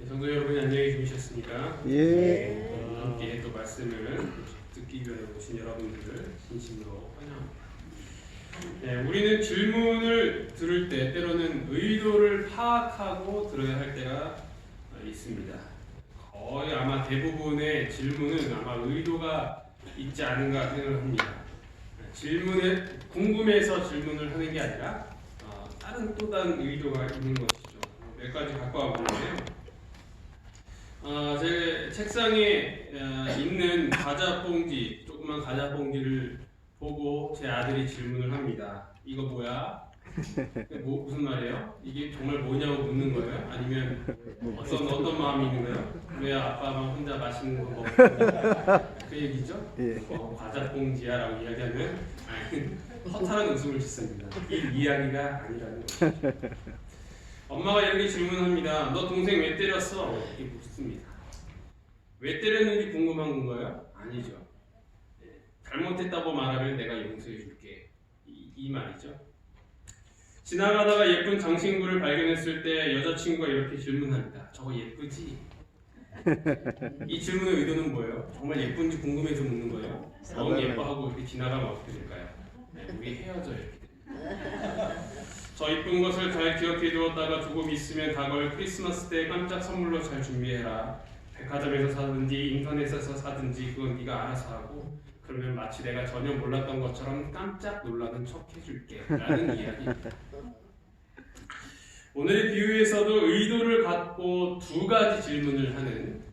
성도 여러분 안녕히 주무셨습니까? 예. 함께 또 말씀을 듣기 위해 오신 여러분들을 진심으로 환영합니다. 네, 우리는 질문을 들을 때 때로는 의도를 파악하고 들어야 할 때가 있습니다. 거의 아마 대부분의 질문은 아마 의도가 있지 않은가 생각합니다. 질문에 궁금해서 질문을 하는 게 아니라 다른 또 다른 의도가 있는 것이죠. 몇 가지 갖고 와 보는데요. 제 책상에 있는 과자 봉지, 조그만 과자 봉지를 보고 제 아들이 질문을 합니다. 이거 뭐야? 무슨 말이에요? 이게 정말 뭐냐고 묻는 거예요? 아니면 어떤 마음이 있는 거예요? 왜 아빠만 혼자 맛있는 거 먹고 그 얘기죠? 예. 과자 봉지야라고 이야기하면 허탈한 웃음을 짓습니다. 이 이야기가 아니라는 거죠. 엄마가 이렇게 질문합니다. 너 동생 왜 때렸어? 이렇게 묻습니다. 왜 때렸는지 궁금한 건가요? 아니죠. 잘못했다고 말하면 내가 용서해 줄게. 이 말이죠. 지나가다가 예쁜 장신구를 발견했을 때 여자친구가 이렇게 질문합니다. 저거 예쁘지? 이 질문의 의도는 뭐예요? 정말 예쁜지 궁금해서 묻는 거예요? 너무 예뻐하고 이렇게 지나가면 어떻게 될까요? 우리 헤어져 이렇게 됩니다. 저 이쁜 것을 잘 기억해 두었다가 조금 있으면 다가올 크리스마스 때 깜짝 선물로 잘 준비해라. 백화점에서 사든지 인터넷에서 사든지 그건 네가 알아서 하고 그러면 마치 내가 전혀 몰랐던 것처럼 깜짝 놀라는 척 해줄게 라는 이야기입니다. 오늘의 비유에서도 의도를 갖고 두 가지 질문을 하는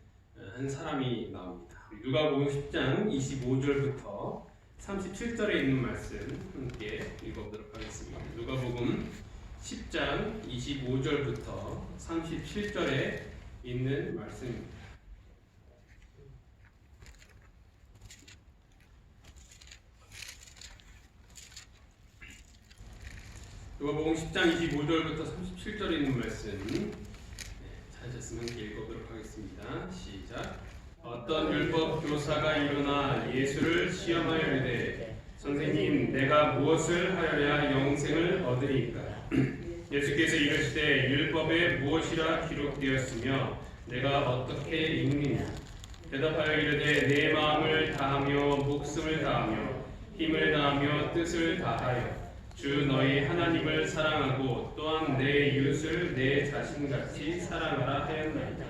한 사람이 나옵니다. 누가복음 10장 25절부터 37절에 있는 말씀 함께 읽어보도록 하겠습니다. 누가복음 10장 25절부터 37절에 있는 말씀입니다. 누가복음 10장 25절부터 37절에 있는 말씀 찾으셨으면 읽어보도록 하겠습니다. 시작. 어떤 율법 교사가 일어나 예수를 시험하여 이르되 선생님 내가 무엇을 하여야 영생을 얻으리이까? 예수께서 이르시되 율법에 무엇이라 기록되었으며 내가 어떻게 읽느냐? 대답하여 이르되 내 마음을 다하며 목숨을 다하며 힘을 다하며 뜻을 다하여 주 너희 하나님을 사랑하고 또한 내 이웃을 내 자신같이 사랑하라 하였나이다.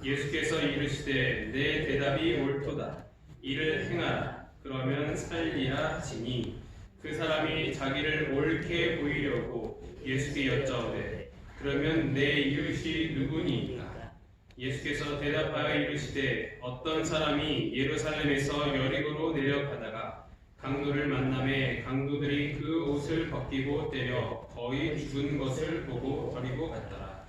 예수께서 이르시되 내 대답이 옳도다. 이를 행하라. 그러면 살리라 하시니 그 사람이 자기를 옳게 보이려고 예수께 여짜오되 그러면 내 이웃이 누구니이까? 예수께서 대답하여 이르시되 어떤 사람이 예루살렘에서 여리고로 내려가다가 강도를 만나매 강도들이 그 옷을 벗기고 때려 거의 죽은 것을 보고 버리고 갔더라.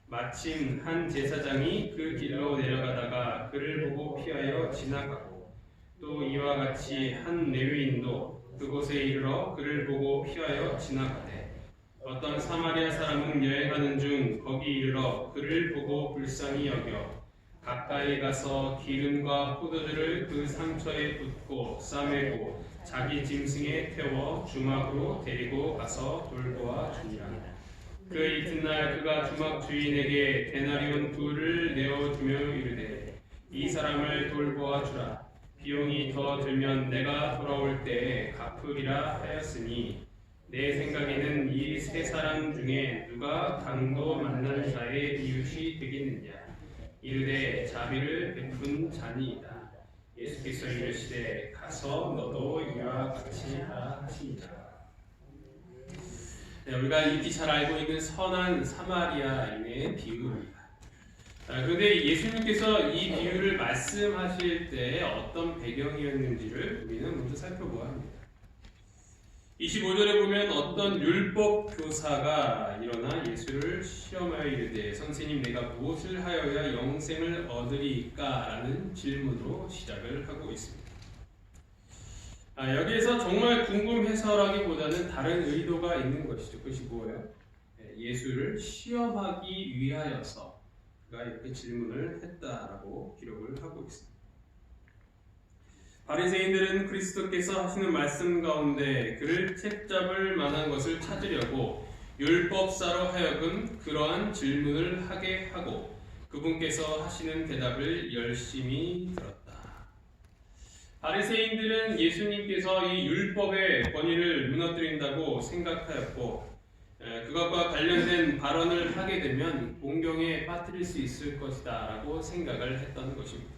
마침 한 제사장이 그 길로 내려가다가 그를 보고 피하여 지나가고 또 이와 같이 한 레위인도 그곳에 이르러 그를 보고 피하여 지나가되 어떤 사마리아 사람은 여행하는 중 거기 이르러 그를 보고 불쌍히 여겨 가까이 가서 기름과 포도주를 그 상처에 붓고 싸매고 자기 짐승에 태워 주막으로 데리고 가서 돌보아 주니라. 그 이튿날 그가 주막 주인에게 데나리온 둘을 내어주며 이르되 이 사람을 돌보아 주라. 비용이 더 들면 내가 돌아올 때에 갚으리라 하였으니 내 생각에는 이 세 사람 중에 누가 강도 만난 자의 이웃이 되겠느냐? 이르되 자비를 베푼 자니이다. 예수께서 이르시되 가서 너도 이와 같이 하라 하시니라. 우리가 익히 잘 알고 있는 선한 사마리아인의 비유입니다. 그런데 예수님께서 이 비유를 말씀하실 때 어떤 배경이었는지를 우리는 먼저 살펴보아야 합니다. 25절에 보면 어떤 율법 교사가 일어나 예수를 시험하여 이르되 선생님 내가 무엇을 하여야 영생을 얻으리까? 라는 질문으로 시작을 하고 있습니다. 여기에서 정말 궁금해서라기보다는 다른 의도가 있는 것이죠. 그것이 뭐예요? 예수를 시험하기 위하여서 그가 이렇게 질문을 했다라고 기록을 하고 있습니다. 바리새인들은 그리스도께서 하시는 말씀 가운데 그를 책잡을 만한 것을 찾으려고 율법사로 하여금 그러한 질문을 하게 하고 그 그분께서 하시는 대답을 열심히 들었다. 바리새인들은 예수님께서 이 율법의 권위를 무너뜨린다고 생각하였고 그것과 관련된 발언을 하게 되면 공경에 빠뜨릴 수 있을 것이다 라고 생각을 했던 것입니다.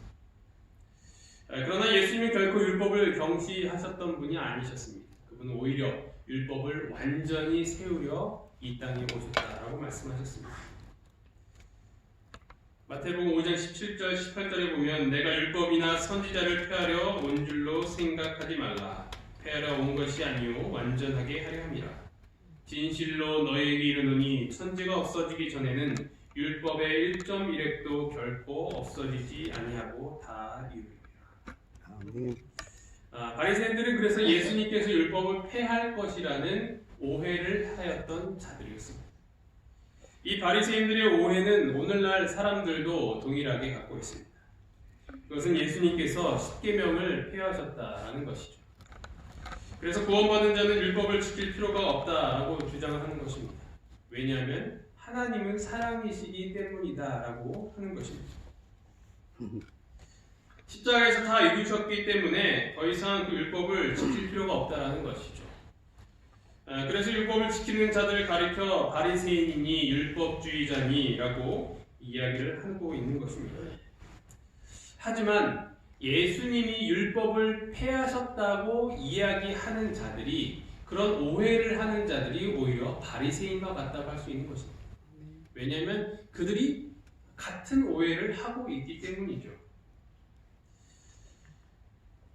그러나 예수님은 결코 율법을 경시하셨던 분이 아니셨습니다. 그분은 오히려 율법을 완전히 세우려 이 땅에 오셨다라고 말씀하셨습니다. 마태복음 5장 17절 18절에 보면 내가 율법이나 선지자를 폐하려 온 줄로 생각하지 말라. 폐하려 온 것이 아니요 완전하게 하려 함이라. 진실로 너희에게 이르노니 천지가 없어지기 전에는 율법의 1.1획도 결코 없어지지 아니하고 다 이루리라. 바리새인들은 그래서 예수님께서 율법을 폐할 것이라는 오해를 하였던 자들이었습니다. 이 바리새인들의 오해는 오늘날 사람들도 동일하게 갖고 있습니다. 그것은 예수님께서 십계명을 폐하셨다라는 것이죠. 그래서 구원받은 자는 율법을 지킬 필요가 없다라고 주장을 하는 것입니다. 왜냐하면 하나님은 사랑이시기 때문이다라고 하는 것입니다. 십자가에서 다 이루셨기 때문에 더 이상 그 율법을 지킬 필요가 없다라는 것이죠. 그래서 율법을 지키는 자들을 가리켜 바리새인이니 율법주의자니라고 이야기를 하고 있는 것입니다. 하지만 예수님이 율법을 폐하셨다고 이야기하는 자들이 그런 오해를 하는 자들이 오히려 바리새인과 같다고 할 수 있는 것입니다. 왜냐하면 그들이 같은 오해를 하고 있기 때문이죠.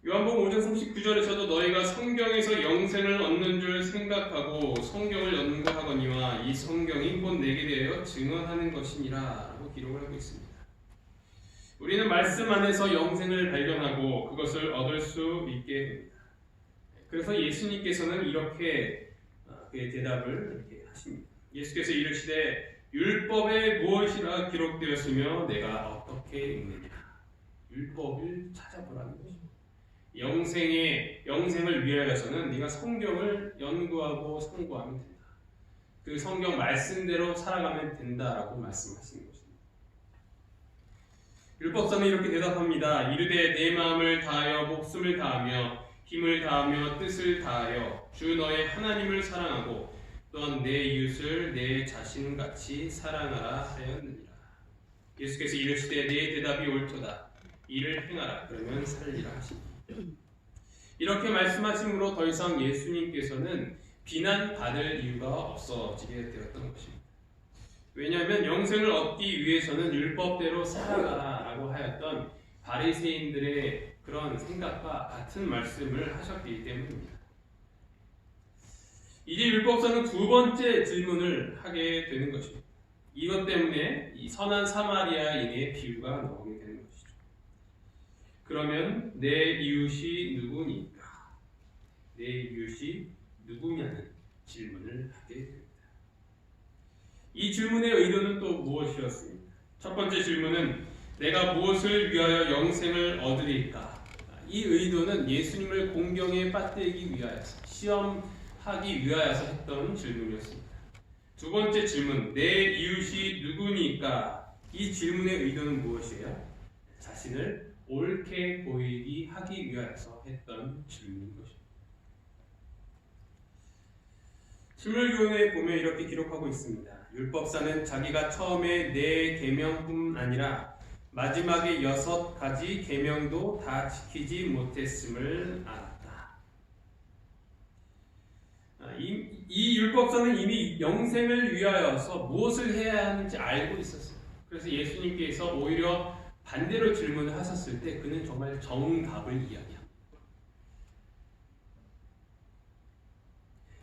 요한복음 5장 39절에서도 너희가 성경에서 영생을 얻는 줄 생각하고 성경을 연구하거니와 이 성경이 곧 내게 대하여 증언하는 것이니라 라고 기록을 하고 있습니다. 우리는 말씀 안에서 영생을 발견하고 그것을 얻을 수 있게 됩니다. 그래서 예수님께서는 이렇게 그의 대답을 이렇게 하십니다. 예수께서 이르시되 율법에 무엇이라 기록되었으며 내가 어떻게 읽느냐. 율법을 찾아보라는 것입니다. 영생을 위하여서는 네가 성경을 연구하고 상고하면 된다. 그 성경 말씀대로 살아가면 된다라고 말씀하시는 것입니다. 율법서는 이렇게 대답합니다. 이르되 내 마음을 다하여 목숨을 다하며 힘을 다하며 뜻을 다하여 주 너의 하나님을 사랑하고 또한 내 이웃을 내 자신같이 사랑하라 하였느니라. 예수께서 이르시되 내 대답이 옳도다. 이를 행하라. 그러면 살리라 하시니. 이렇게 말씀하심으로 더 이상 예수님께서는 비난받을 이유가 없어지게 되었던 것입니다. 왜냐하면 영생을 얻기 위해서는 율법대로 살아가라 라고 하였던 바리새인들의 그런 생각과 같은 말씀을 하셨기 때문입니다. 이제 율법서는 두 번째 질문을 하게 되는 것입니다. 이것 때문에 이 선한 사마리아인의 비유가 나오게 되는 것이죠. 그러면 내 이웃이 누구니까? 내 이웃이 누구냐는 질문을 하게 됩니다. 이 질문의 의도는 또 무엇이었습니까? 첫 번째 질문은 내가 무엇을 위하여 영생을 얻으리까? 이 의도는 예수님을 공경에 빠뜨리기 위하여서 시험하기 위하여서 했던 질문이었습니다. 두 번째 질문, 내 이웃이 누구니까? 이 질문의 의도는 무엇이에요? 자신을 옳게 보이기 하기 위하여서 했던 질문인 것입니다. 신물교훈에 보면 이렇게 기록하고 있습니다. 율법사는 자기가 처음에 4계명뿐 아니라 마지막에 6가지 계명도 다 지키지 못했음을 알았다. 이 율법사는 이미 영생을 위하여서 무엇을 해야 하는지 알고 있었어요. 그래서 예수님께서 오히려 반대로 질문을 하셨을 때 그는 정말 정답을 이야기합니다.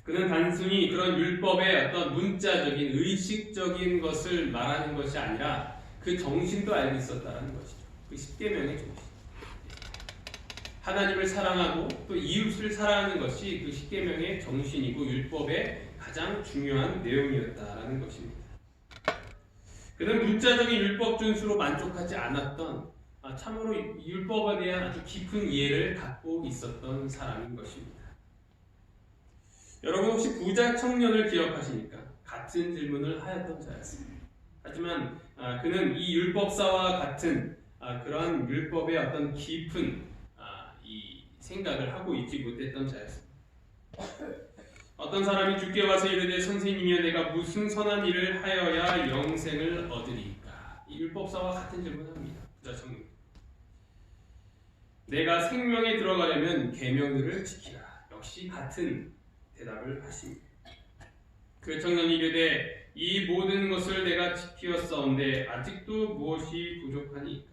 그는 단순히 그런 율법의 어떤 문자적인 의식적인 것을 말하는 것이 아니라 그 정신도 알고 있었다는 것이죠. 그 10계명의 정신. 하나님을 사랑하고 또 이웃을 사랑하는 것이 그 10계명의 정신이고 율법의 가장 중요한 내용이었다라는 것입니다. 그는 문자적인 율법 준수로 만족하지 않았던 참으로 율법에 대한 아주 깊은 이해를 갖고 있었던 사람인 것입니다. 여러분 혹시 부자 청년을 기억하십니까? 같은 질문을 하였던 자였습니다. 하지만 그는 이 율법사와 같은 그러한 율법의 어떤 깊은 이 생각을 하고 있지 못했던 자였습니다. 어떤 사람이 주께 와서 이르되 선생님이여 내가 무슨 선한 일을 하여야 영생을 얻으리까? 이 율법사와 같은 질문을 합니다. 부자 청년. 내가 생명에 들어가려면 계명들을 지키라. 역시 같은 대답을 하십니다. 그 청년이 이르되 이 모든 것을 내가 지키었사온데 아직도 무엇이 부족하니까?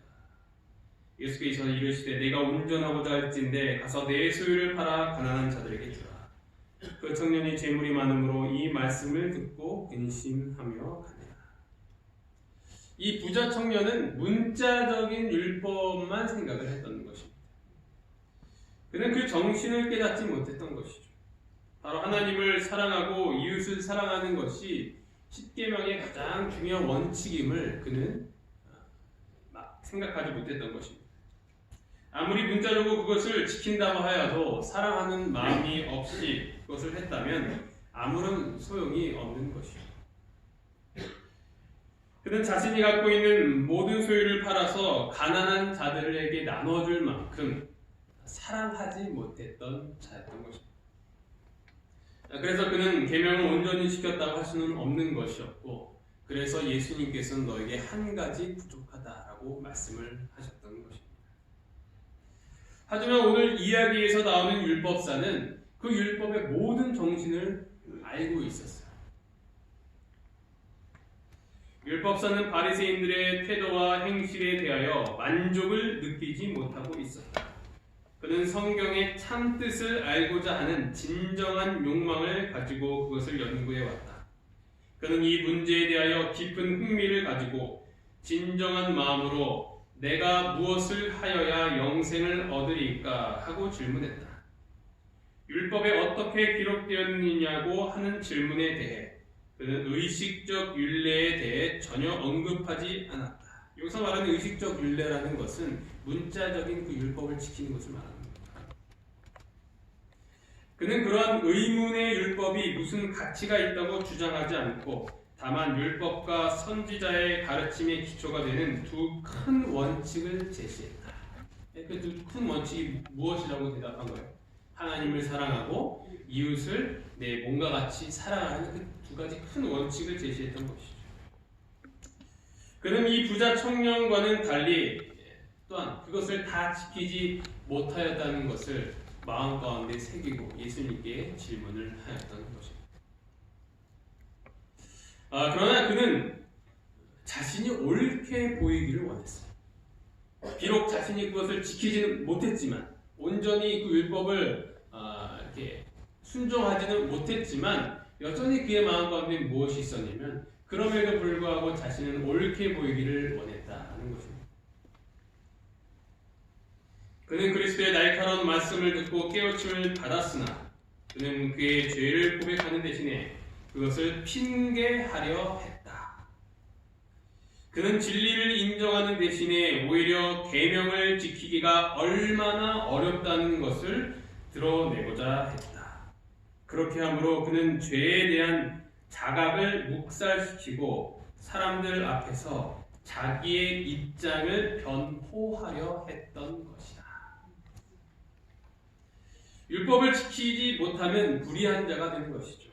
예수께서 이르시되 내가 운전하고자 할진대 가서 내 소유를 팔아 가난한 자들에게 주라. 그 청년이 재물이 많으므로 이 말씀을 듣고 근심하며 가니라. 이 부자 청년은 문자적인 율법만 생각을 했던 것입니다. 그는 그 정신을 깨닫지 못했던 것이죠. 바로 하나님을 사랑하고 이웃을 사랑하는 것이 십계명의 가장 중요한 원칙임을 그는 생각하지 못했던 것입니다. 아무리 문자적으로 그것을 지킨다고 하여도 사랑하는 마음이 없이 그것을 했다면 아무런 소용이 없는 것이죠. 그는 자신이 갖고 있는 모든 소유를 팔아서 가난한 자들에게 나눠줄 만큼 사랑하지 못했던 자였던 것입니다. 그래서 그는 계명을 온전히 지켰다고 할 수는 없는 것이었고, 그래서 예수님께서는 너에게 한 가지 부족하다라고 말씀을 하셨던 것입니다. 하지만 오늘 이야기에서 나오는 율법사는 그 율법의 모든 정신을 알고 있었어요. 율법사는 바리새인들의 태도와 행실에 대하여 만족을 느끼지 못하고 있었다. 그는 성경의 참 뜻을 알고자 하는 진정한 욕망을 가지고 그것을 연구해 왔다. 그는 이 문제에 대하여 깊은 흥미를 가지고 진정한 마음으로 내가 무엇을 하여야 영생을 얻으리까 하고 질문했다. 율법에 어떻게 기록되었느냐고 하는 질문에 대해 그는 의식적 율례에 대해 전혀 언급하지 않았다. 여기서 말하는 의식적 율례라는 것은 문자적인 그 율법을 지키는 것을 말합니다. 그는 그러한 의문의 율법이 무슨 가치가 있다고 주장하지 않고 다만 율법과 선지자의 가르침의 기초가 되는 두 큰 원칙을 제시했다. 그 두 큰 원칙이 무엇이라고 대답한 거예요? 하나님을 사랑하고 이웃을 내 몸과 같이 사랑하는 그 두 가지 큰 원칙을 제시했던 것이죠. 그는 이 부자 청년과는 달리 또한 그것을 다 지키지 못하였다는 것을 마음 가운데 새기고 예수님께 질문을 하였던 것입니다. 그러나 그는 자신이 옳게 보이기를 원했어요. 비록 자신이 그것을 지키지는 못했지만 온전히 그 율법을 이렇게 순종하지는 못했지만 여전히 그의 마음 가운데 무엇이 있었냐면 그럼에도 불구하고 자신은 옳게 보이기를 원했다는 것입니다. 그는 그리스도의 날카로운 말씀을 듣고 깨우침을 받았으나 그는 그의 죄를 고백하는 대신에 그것을 핑계하려 했다. 그는 진리를 인정하는 대신에 오히려 계명을 지키기가 얼마나 어렵다는 것을 드러내고자 했다. 그렇게 함으로 그는 죄에 대한 자각을 묵살시키고 사람들 앞에서 자기의 입장을 변호하려 했던 것이다. 율법을 지키지 못하면 불의한 자가 되는 것이죠.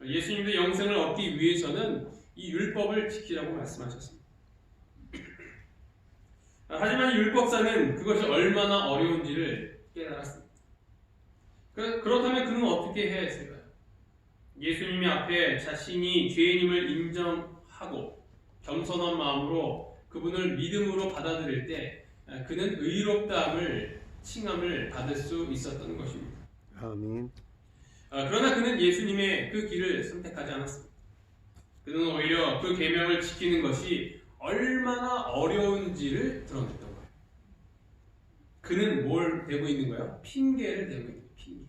예수님도 영생을 얻기 위해서는 이 율법을 지키라고 말씀하셨습니다. 하지만 율법사는 그것이 얼마나 어려운지를 깨달았습니다. 그렇다면 그는 어떻게 해야 했을까요? 예수님이 앞에 자신이 죄인임을 인정하고 겸손한 마음으로 그분을 믿음으로 받아들일 때 그는 의롭다함을 칭함을 받을 수 있었던 것입니다. 아멘. 그러나 그는 예수님의 그 길을 선택하지 않았습니다. 그는 오히려 그 계명을 지키는 것이 얼마나 어려운지를 드러냈던 거예요. 그는 뭘 대고 있는 거예요? 핑계를 대고 있는 거예요. 핑계.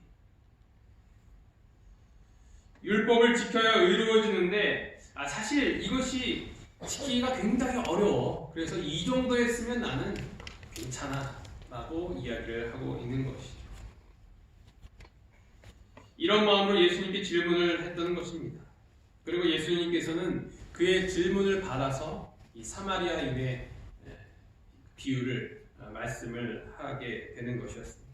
율법을 지켜야 의로워지는데 사실 이것이 지키기가 굉장히 어려워. 그래서 이 정도 했으면 나는 괜찮아 라고 이야기를 하고 있는 것이죠. 이런 마음으로 예수님께 질문을 했던 것입니다. 그리고 예수님께서는 그 그의 질문을 받아서 이 사마리아인의 비유를 말씀을 하게 되는 것이었습니다.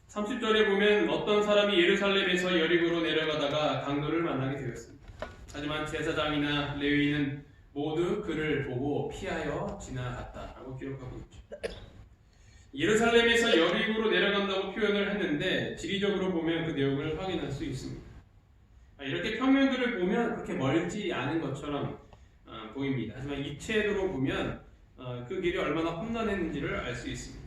30절에 보면 어떤 사람이 예루살렘에서 여리고로 내려가다가 강도를 만나게 되었습니다. 하지만 제사장이나 레위인은 모두 그를 보고 피하여 지나갔다라고 기록하고 있죠. 예루살렘에서 여리고로 내려간다고 표현을 했는데 지리적으로 보면 그 내용을 확인할 수 있습니다. 이렇게 평면들을 보면 그렇게 멀지 않은 것처럼 보입니다. 하지만 입체적으로 보면 그 길이 얼마나 험난했는지를 알 수 있습니다.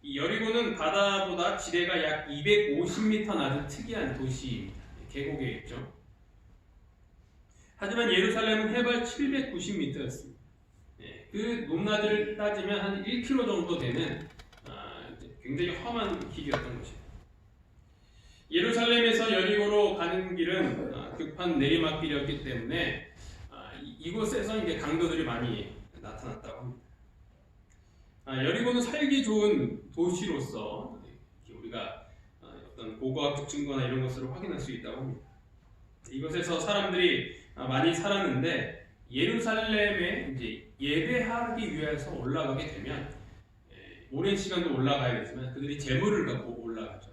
이 여리고는 바다보다 지대가 약 250m 낮은 특이한 도시입니다. 계곡에 있죠. 하지만 예루살렘은 해발 790m였습니다. 그 높낮이를 따지면 한 1km 정도 되는 굉장히 험한 길이었던 것입니다. 예루살렘에서 여리고로 가는 길은 급한 내리막길이었기 때문에 이곳에서 이제 강도들이 많이 나타났다고 합니다. 여리고는 살기 좋은 도시로서 우리가 어떤 고고학적 증거나 이런 것을 확인할 수 있다고 합니다. 이곳에서 사람들이 많이 살았는데 예루살렘에 이제 예배하기 위해서 올라가게 되면 오랜 시간도 올라가야 되지만 그들이 재물을 갖고 올라가죠.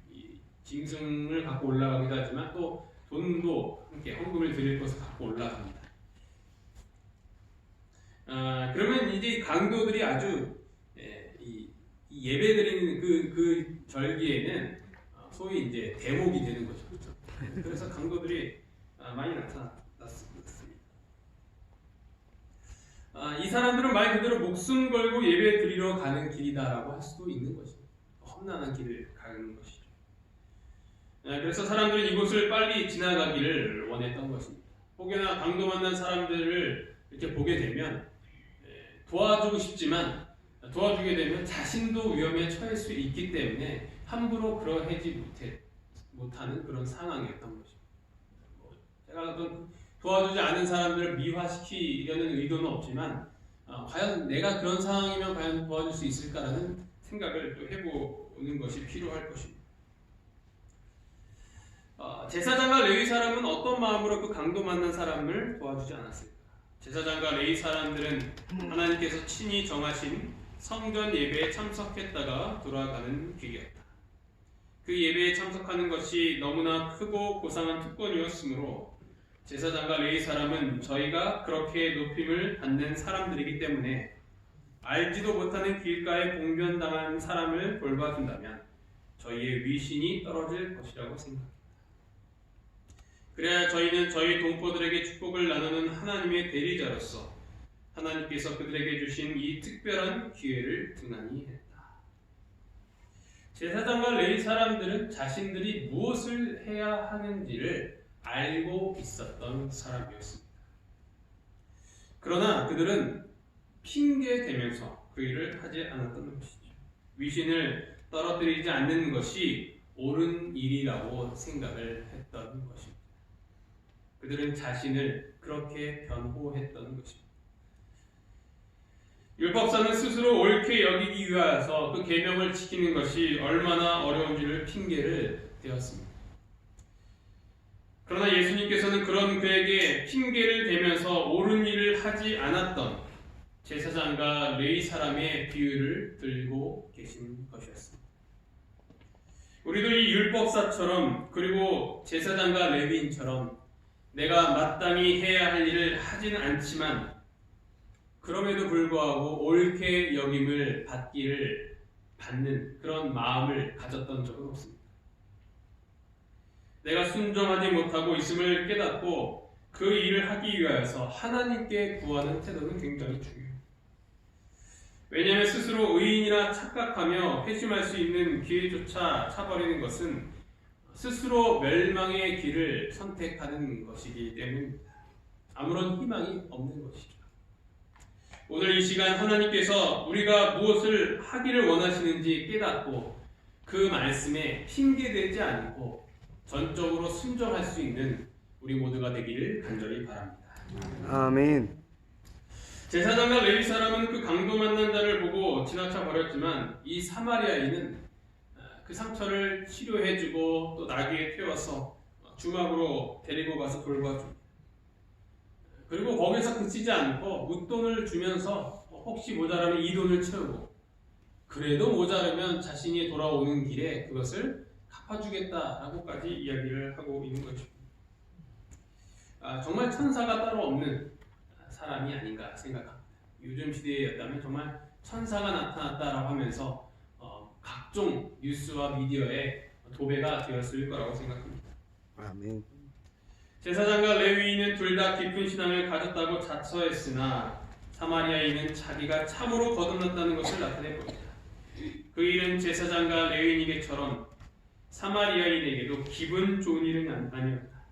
이 짐승을 갖고 올라가기도 하지만 또 돈도 함께 헌금을 드릴 것을 갖고 올라갑니다. 그러면 이제 강도들이 아주 이 예배드리는 그 절기에는 소위 이제 대목이 되는 거죠. 그렇죠? 그래서 강도들이 많이 나타났습니다. 이 사람들은 말 그대로 목숨 걸고 예배 드리러 가는 길이다라고 할 수도 있는 것입니다. 험난한 길을 가는 것이죠. 그래서 사람들은 이곳을 빨리 지나가기를 원했던 것입니다. 혹여나 강도 만난 사람들을 이렇게 보게 되면 도와주고 싶지만 도와주게 되면 자신도 위험에 처할 수 있기 때문에 함부로 그러하지 못하는 그런 상황이었던 것입니다. 제가 어떤 도와주지 않은 사람들을 미화시키려는 의도는 없지만 과연 내가 그런 상황이면 과연 도와줄 수 있을까라는 생각을 또 해보는 것이 필요할 것입니다. 제사장과 레위 사람은 어떤 마음으로 그 강도 만난 사람을 도와주지 않았을까? 제사장과 레위 사람들은 하나님께서 친히 정하신 성전 예배에 참석했다가 돌아가는 길이었다. 그 예배에 참석하는 것이 너무나 크고 고상한 특권이었으므로 제사장과 레위 사람은 저희가 그렇게 높임을 받는 사람들이기 때문에 알지도 못하는 길가에 봉변당한 사람을 돌봐준다면 저희의 위신이 떨어질 것이라고 생각합니다. 그래야 저희는 저희 동포들에게 축복을 나누는 하나님의 대리자로서 하나님께서 그들에게 주신 이 특별한 기회를 등한히 했다. 제사장과 레위 사람들은 자신들이 무엇을 해야 하는지를 알고 있었던 사람이었습니다. 그러나 그들은 핑계대면서 그 일을 하지 않았던 것이죠. 위신을 떨어뜨리지 않는 것이 옳은 일이라고 생각을 했던 것입니다. 그들은 자신을 그렇게 변호했던 것입니다. 율법사는 스스로 옳게 여기기 위하여서 그 계명을 지키는 것이 얼마나 어려운지를 핑계를 대었습니다. 그러나 예수님께서는 그런 그에게 핑계를 대면서 옳은 일을 하지 않았던 제사장과 레위 사람의 비유를 들고 계신 것이었습니다. 우리도 이 율법사처럼 그리고 제사장과 레위인처럼 내가 마땅히 해야 할 일을 하지는 않지만 그럼에도 불구하고 옳게 여김을 받는 그런 마음을 가졌던 적은 없습니다. 내가 순종하지 못하고 있음을 깨닫고 그 일을 하기 위하여서 하나님께 구하는 태도는 굉장히 중요해요. 왜냐하면 스스로 의인이라 착각하며 회심할 수 있는 기회조차 차버리는 것은 스스로 멸망의 길을 선택하는 것이기 때문입니다. 아무런 희망이 없는 것이죠. 오늘 이 시간 하나님께서 우리가 무엇을 하기를 원하시는지 깨닫고 그 말씀에 핑계대지 않고 전적으로 순종할 수 있는 우리 모두가 되기를 간절히 바랍니다. 아멘. 제사장과 레위 사람은 그 강도 만난 자를 보고 지나쳐 버렸지만 이 사마리아인은 그 상처를 치료해주고 또 나귀에 태워서 주막으로 데리고 가서 돌봐줍니다. 그리고 거기서 그치지 않고 웃돈을 주면서 혹시 모자라면 이 돈을 채우고, 그래도 모자르면 자신이 돌아오는 길에 그것을 갚아주겠다라고까지 이야기를 하고 있는 것입니다. 정말 천사가 따로 없는 사람이 아닌가 생각합니다. 요즘 시대였다면 정말 천사가 나타났다라고 하면서 각종 뉴스와 미디어에 도배가 되었을 거라고 생각합니다. 아멘. 제사장과 레위인은 둘 다 깊은 신앙을 가졌다고 자처했으나 사마리아인은 자기가 참으로 거듭났다는 것을 나타내 보입니다. 그 일은 제사장과 레위인에게처럼 사마리아인에게도 기분 좋은 일은 아니었다.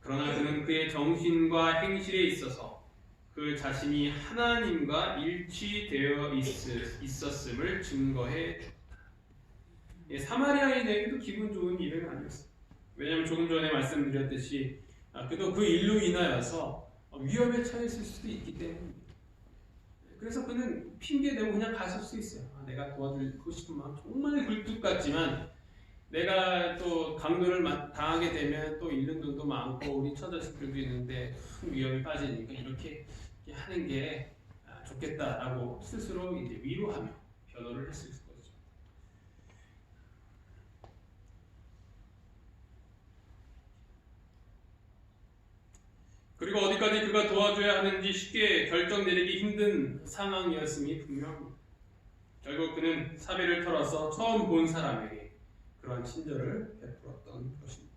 그러나 그는 그의 정신과 행실에 있어서 그 자신이 하나님과 일치되어 있었음을 증거해 줬다. 사마리아인에게도 기분 좋은 일은 아니었어요. 왜냐하면 조금 전에 말씀드렸듯이 그도 그 일로 인하여서 위험에 처했을 수도 있기 때문입니다. 그래서 그는 핑계대고 그냥 갔을 수 있어요. 내가 도와주고 싶은 마음 정말 굴뚝 같지만 내가 또 강도를 당하게 되면 또 잃는 돈도 많고 우리 처자식들도 있는데 큰 위험에 빠지니까 이렇게 하는 게 좋겠다라고 스스로 이제 위로하며 변호를 했을 거죠. 그리고 어디까지 그가 도와줘야 하는지 쉽게 결정 내리기 힘든 상황이었음이 분명합니다. 결국 그는 사비를 털어서 처음 본 사람에게 그러한 친절을 베풀었던 것입니다.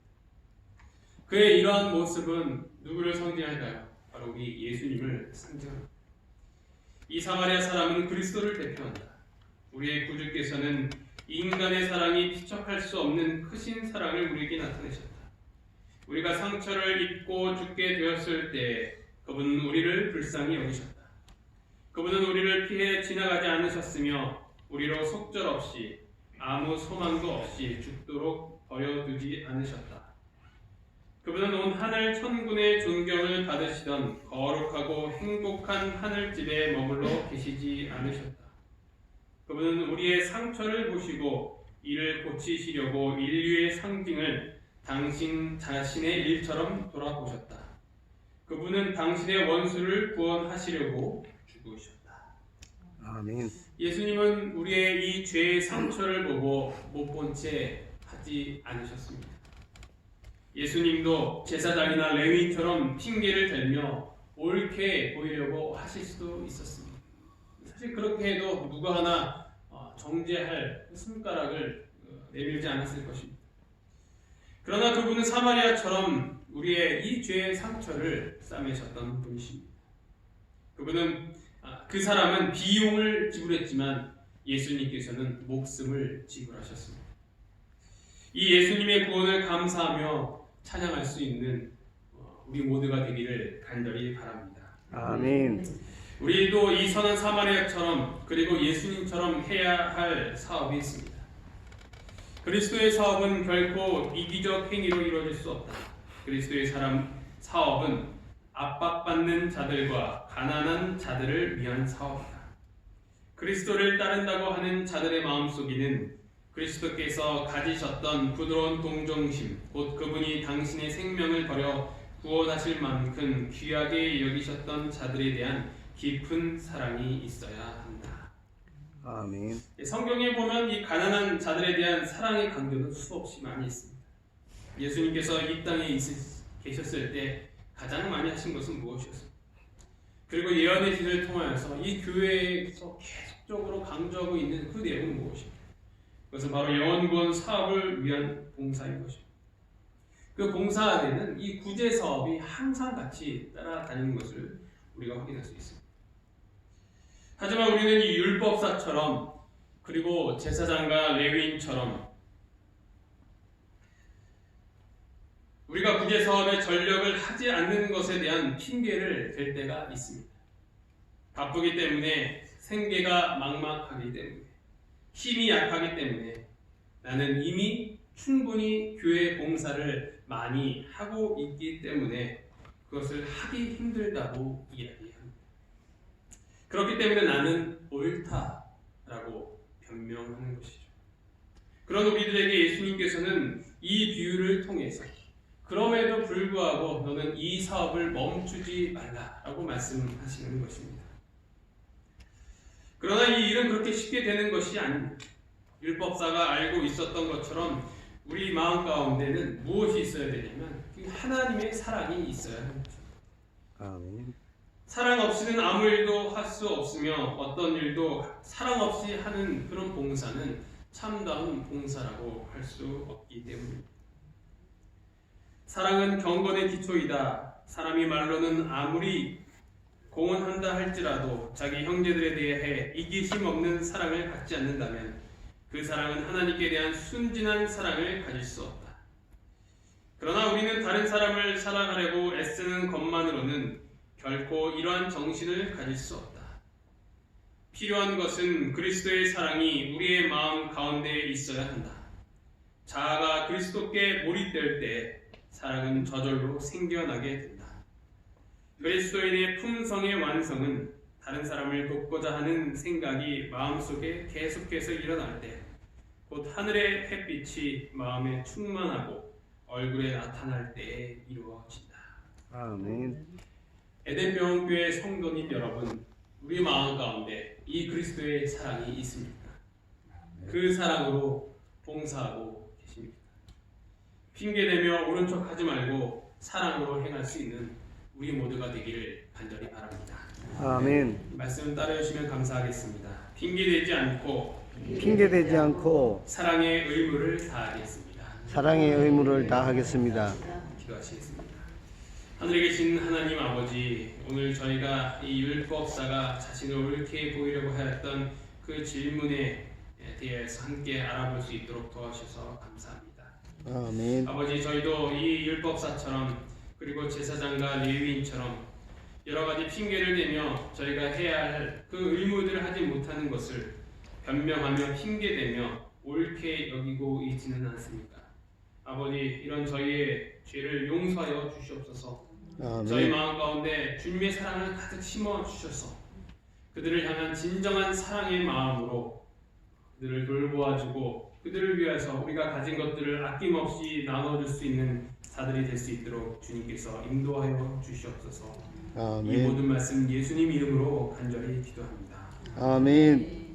그의 이러한 모습은 누구를 상징할까요? 바로 우리 예수님을 상징합니다. 이 사마리아 사람은 그리스도를 대표한다. 우리의 구주께서는 인간의 사랑이 피척할 수 없는 크신 사랑을 우리에게 나타내셨다. 우리가 상처를 입고 죽게 되었을 때 그분은 우리를 불쌍히 여기셨다. 그분은 우리를 피해 지나가지 않으셨으며 우리로 속절없이 아무 소망도 없이 죽도록 버려두지 않으셨다. 그분은 온 하늘 천군의 존경을 받으시던 거룩하고 행복한 하늘집에 머물러 계시지 않으셨다. 그분은 우리의 상처를 보시고 이를 고치시려고 인류의 상징을 당신 자신의 일처럼 돌아보셨다. 그분은 당신의 원수를 구원하시려고 죽으셨다. 아멘. 예수님은 우리의 이 죄의 상처를 보고 못 본 채 하지 않으셨습니다. 예수님도 제사장이나 레위인처럼 핑계를 대며 옳게 보이려고 하실 수도 있었습니다. 사실 그렇게 해도 누구 하나 정죄할 손가락을 내밀지 않았을 것입니다. 그러나 그분은 사마리아처럼 우리의 이 죄의 상처를 싸매셨던 분이십니다. 그 사람은 비용을 지불했지만 예수님께서는 목숨을 지불하셨습니다. 이 예수님의 구원을 감사하며 찬양할 수 있는 우리 모두가 되기를 간절히 바랍니다. 아멘. 우리도 이 선한 사마리아처럼 그리고 예수님처럼 해야 할 사업이 있습니다. 그리스도의 사업은 결코 이기적 행위로 이루어질 수 없다. 그리스도의 사업은 압박받는 자들과 가난한 자들을 위한 사업이다. 그리스도를 따른다고 하는 자들의 마음속에는 그리스도께서 가지셨던 부드러운 동정심, 곧 그분이 당신의 생명을 버려 구원하실 만큼 귀하게 여기셨던 자들에 대한 깊은 사랑이 있어야 한다. 아멘. 성경에 보면 이 가난한 자들에 대한 사랑의 강조는 수없이 많이 있습니다. 예수님께서 이 땅에 계셨을 때 가장 많이 하신 것은 무엇이었습니까? 그리고 예언의 진을 통하여서 이 교회에서 계속적으로 강조하고 있는 그 내용은 무엇입니까? 그것은 바로 영혼구원 사업을 위한 봉사인 것입니다. 그 봉사 안에는 이 구제 사업이 항상 같이 따라다니는 것을 우리가 확인할 수 있습니다. 하지만 우리는 이 율법사처럼 그리고 제사장과 레위인처럼 우리가 구제 사업에 전력을 하지 않는 것에 대한 핑계를 댈 때가 있습니다. 바쁘기 때문에, 생계가 막막하기 때문에, 힘이 약하기 때문에 나는 이미 충분히 교회 봉사를 많이 하고 있기 때문에 그것을 하기 힘들다고 이야기합니다. 그렇기 때문에 나는 옳다라고 변명하는 것이죠. 그런 우리들에게 예수님께서는 이 비유를 통해서 그럼에도 불구하고 너는 이 사업을 멈추지 말라라고 말씀하시는 것입니다. 그러나 이 일은 그렇게 쉽게 되는 것이 아닙니다. 율법사가 알고 있었던 것처럼 우리 마음 가운데는 무엇이 있어야 되냐면 그 하나님의 사랑이 있어야 합니다. 아멘. 사랑 없이는 아무 일도 할 수 없으며 어떤 일도 사랑 없이 하는 그런 봉사는 참다운 봉사라고 할 수 없기 때문입니다. 사랑은 경건의 기초이다. 사람이 말로는 아무리 공언한다 할지라도 자기 형제들에 대해 이기심 없는 사랑을 갖지 않는다면 그 사랑은 하나님께 대한 순진한 사랑을 가질 수 없다. 그러나 우리는 다른 사람을 사랑하려고 애쓰는 것만으로는 결코 이러한 정신을 가질 수 없다. 필요한 것은 그리스도의 사랑이 우리의 마음 가운데에 있어야 한다. 자아가 그리스도께 몰입될 때 사랑은 저절로 생겨나게 된다. 그리스도인의 품성의 완성은 다른 사람을 돕고자 하는 생각이 마음속에 계속해서 일어날 때 곧 하늘의 햇빛이 마음에 충만하고 얼굴에 나타날 때에 이루어진다. 아멘. 에덴병원교회 성도님 여러분, 우리 마음 가운데 이 그리스도의 사랑이 있습니까? 그 사랑으로 봉사하고 계십니까? 핑계대며 오른 척 하지 말고 사랑으로 행할 수 있는 우리 모두가 되기를 간절히 바랍니다. 아멘. 말씀 따라주시면 감사하겠습니다. 핑계대지 않고 핑계대지 않고 사랑의 의무를 다하겠습니다. 사랑의 의무를 다하겠습니다. 기도하시겠습니다. 하늘에 계신 하나님 아버지, 오늘 저희가 이 율법사가 자신을 옳게 보이려고 하였던 그 질문에 대해서 함께 알아볼 수 있도록 도와주셔서 감사합니다. 아멘. 아버지, 저희도 이 율법사처럼 그리고 제사장과 레위인처럼 여러 가지 핑계를 대며 저희가 해야 할 그 의무들을 하지 못하는 것을 변명하며 핑계대며 옳게 여기고 있지는 않습니까? 아버지, 이런 저희의 죄를 용서하여 주시옵소서. 저희 아멘. 마음 가운데 주님의 사랑을 가득 심어 주셔서 그들을 향한 진정한 사랑의 마음으로 그들을 돌보아주고 그들을 위해서 우리가 가진 것들을 아낌없이 나눠줄 수 있는 자들이 될 수 있도록 주님께서 인도하여 주시옵소서. 이 아멘. 모든 말씀 예수님 이름으로 간절히 기도합니다. 아멘.